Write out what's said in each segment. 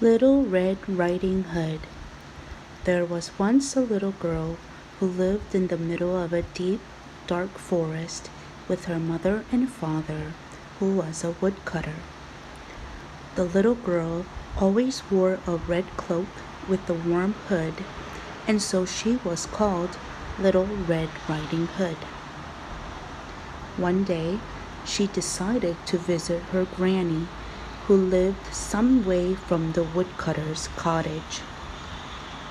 Little Red Riding Hood. There was once a little girl who lived in the middle of a deep, dark forest with her mother and father, who was a woodcutter. The little girl always wore a red cloak with a warm hood, and so she was called Little Red Riding Hood. One day, she decided to visit her granny, who lived some way from the woodcutter's cottage.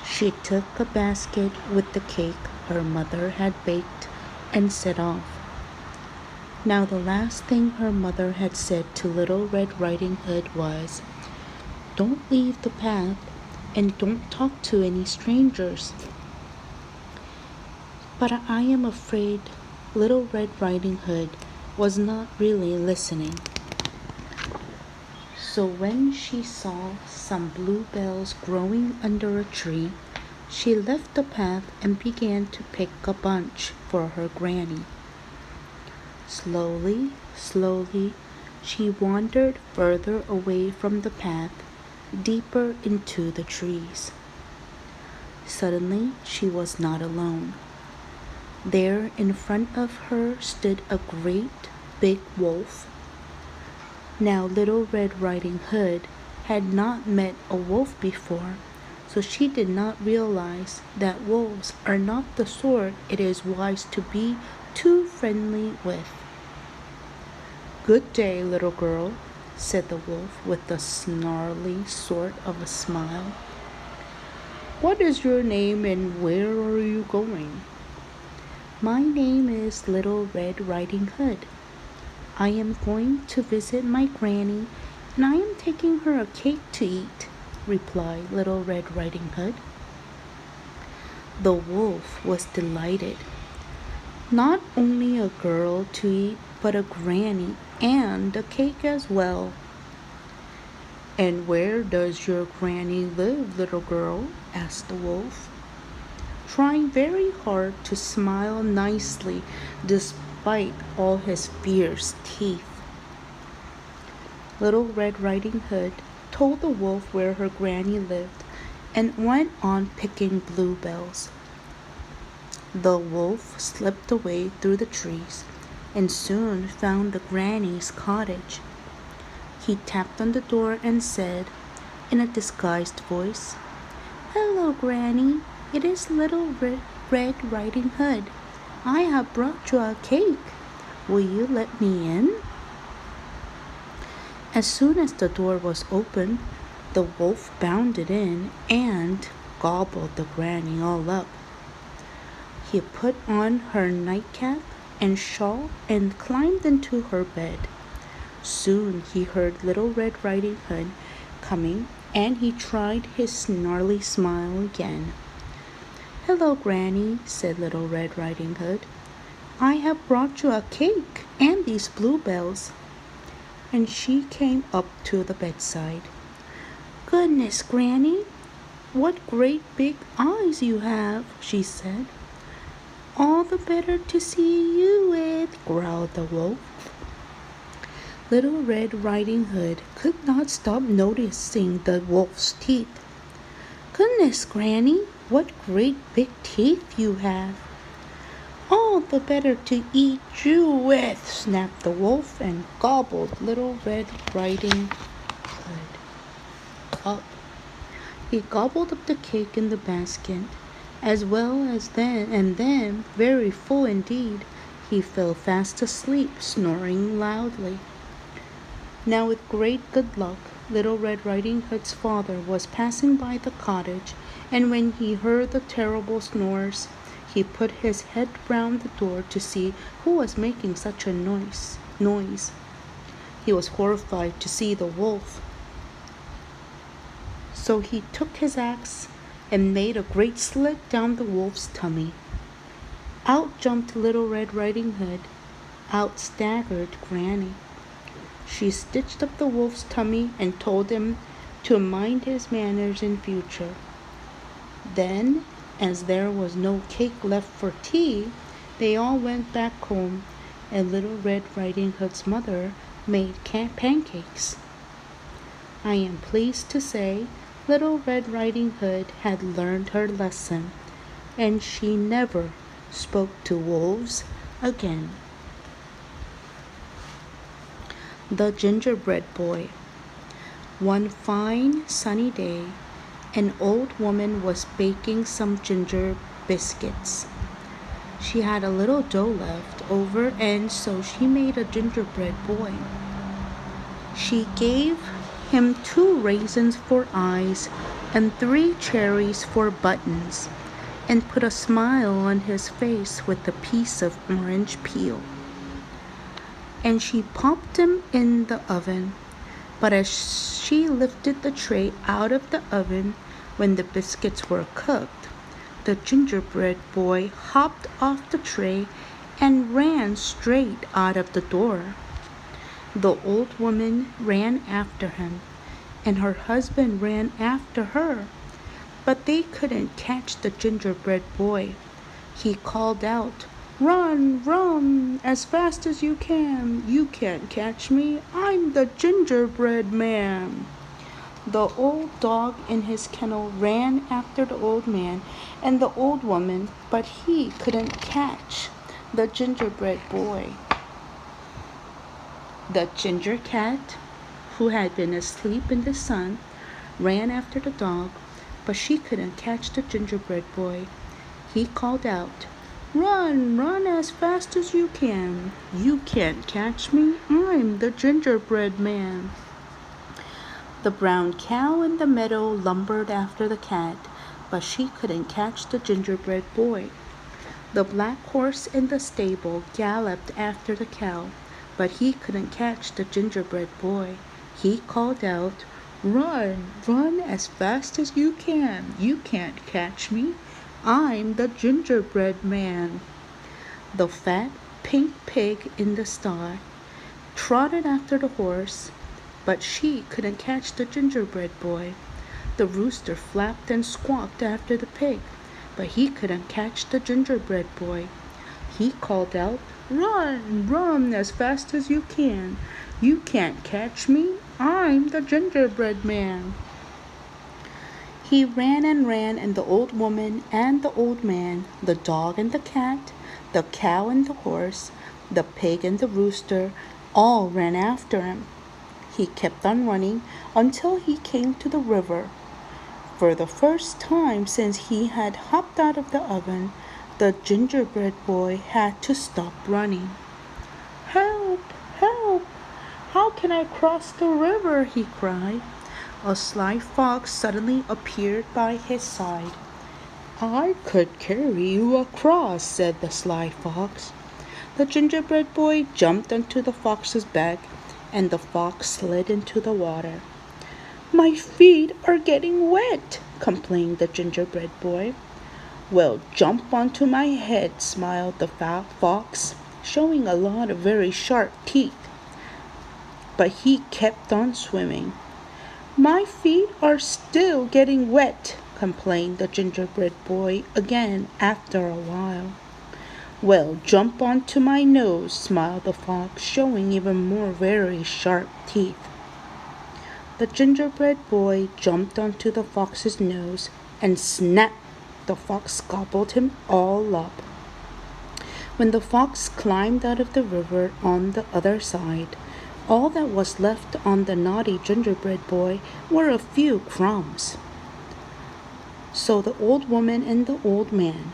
She took a basket with the cake her mother had baked and set off. Now the last thing her mother had said to Little Red Riding Hood was, "Don't leave the path and don't talk to any strangers." But I am afraid Little Red Riding Hood was not really listening. So when she saw some bluebells growing under a tree, she left the path and began to pick a bunch for her granny. Slowly, she wandered further away from the path, deeper into the trees. Suddenly, she was not alone. There in front of her stood a great big wolf. Now Little Red Riding Hood had not met a wolf before, so she did not realize that wolves are not the sort it is wise to be too friendly with. "Good day, little girl," said the wolf with a snarly sort of a smile. "What is your name and where are you going?" "My name is Little Red Riding Hood. I am going to visit my granny, and I am taking her a cake to eat," replied Little Red Riding Hood. The wolf was delighted. Not only a girl to eat, but a granny and a cake as well. "And where does your granny live, little girl?" asked the wolf, trying very hard to smile nicely despite all his fierce teeth. Little Red Riding Hood told the wolf where her granny lived and went on picking bluebells. The wolf slipped away through the trees and soon found the granny's cottage. He tapped on the door and said, in a disguised voice, "Hello, Granny. It is Little Red Riding Hood. I have brought you a cake. Will you let me in?" As soon as the door was opened, the wolf bounded in and gobbled the granny all up. He put on her nightcap and shawl and climbed into her bed. Soon he heard Little Red Riding Hood coming, and he tried his snarly smile again. "Hello, Granny," said Little Red Riding Hood. "I have brought you a cake and these bluebells." And she came up to the bedside. "Goodness, Granny, what great big eyes you have," she said. "All the better to see you with," growled the wolf. Little Red Riding Hood could not stop noticing the wolf's teeth. "Goodness, Granny, what great big teeth you have." "All the better to eat you with," snapped the wolf and gobbled Little Red Riding Hood up. He gobbled up the cake in the basket, as well as then, very full indeed, he fell fast asleep, snoring loudly. Now with great good luck, Little Red Riding Hood's father was passing by the cottage, and when he heard the terrible snores, he put his head round the door to see who was making such a noise. He was horrified to see the wolf. So he took his axe and made a great slit down the wolf's tummy. Out jumped Little Red Riding Hood. Out staggered Granny. She stitched up the wolf's tummy and told him to mind his manners in future. Then, as there was no cake left for tea, they all went back home, and Little Red Riding Hood's mother made pancakes. I am pleased to say Little Red Riding Hood had learned her lesson, and she never spoke to wolves again. The Gingerbread Boy. One fine sunny day, an old woman was baking some ginger biscuits. She had a little dough left over, and so she made a gingerbread boy. She gave him 2 raisins for eyes and 3 cherries for buttons, and put a smile on his face with a piece of orange peel. And she popped him in the oven. But as she lifted the tray out of the oven when the biscuits were cooked, the gingerbread boy hopped off the tray and ran straight out of the door. The old woman ran after him, and her husband ran after her, but they couldn't catch the gingerbread boy. He called out, "Run, run, as fast as you can. You can't catch me. I'm the gingerbread man." The old dog in his kennel ran after the old man and the old woman, but he couldn't catch the gingerbread boy. The ginger cat, who had been asleep in the sun, ran after the dog, but she couldn't catch the gingerbread boy. He called out, "Run, run as fast as you can. You can't catch me. I'm the gingerbread man." The brown cow in the meadow lumbered after the cat, but she couldn't catch the gingerbread boy. The black horse in the stable galloped after the cow, but he couldn't catch the gingerbread boy. He called out, "Run, run as fast as you can. You can't catch me. I'm the gingerbread man." The fat pink pig in the sty trotted after the horse, but she couldn't catch the gingerbread boy. The rooster flapped and squawked after the pig, but he couldn't catch the gingerbread boy. He called out, "Run, run as fast as you can. You can't catch me. I'm the gingerbread man." He ran, and the old woman and the old man, the dog and the cat, the cow and the horse, the pig and the rooster, all ran after him. He kept on running until he came to the river. For the first time since he had hopped out of the oven, the gingerbread boy had to stop running. "Help! Help! How can I cross the river?" he cried. A sly fox suddenly appeared by his side. "I could carry you across," said the sly fox. The gingerbread boy jumped onto the fox's back, and the fox slid into the water. "My feet are getting wet," complained the gingerbread boy. "Well, jump onto my head," smiled the fox, showing a lot of very sharp teeth. But he kept on swimming. "My feet are still getting wet," complained the gingerbread boy again after a while. "Well, jump onto my nose," smiled the fox, showing even more very sharp teeth. The gingerbread boy jumped onto the fox's nose, and snap! The fox gobbled him all up. When the fox climbed out of the river on the other side, all that was left on the naughty gingerbread boy were a few crumbs. So the old woman and the old man,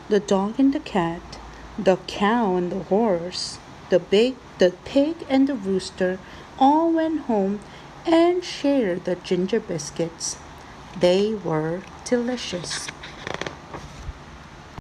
the dog and the cat, the cow and the horse, the pig and the rooster all went home and shared the ginger biscuits. They were delicious.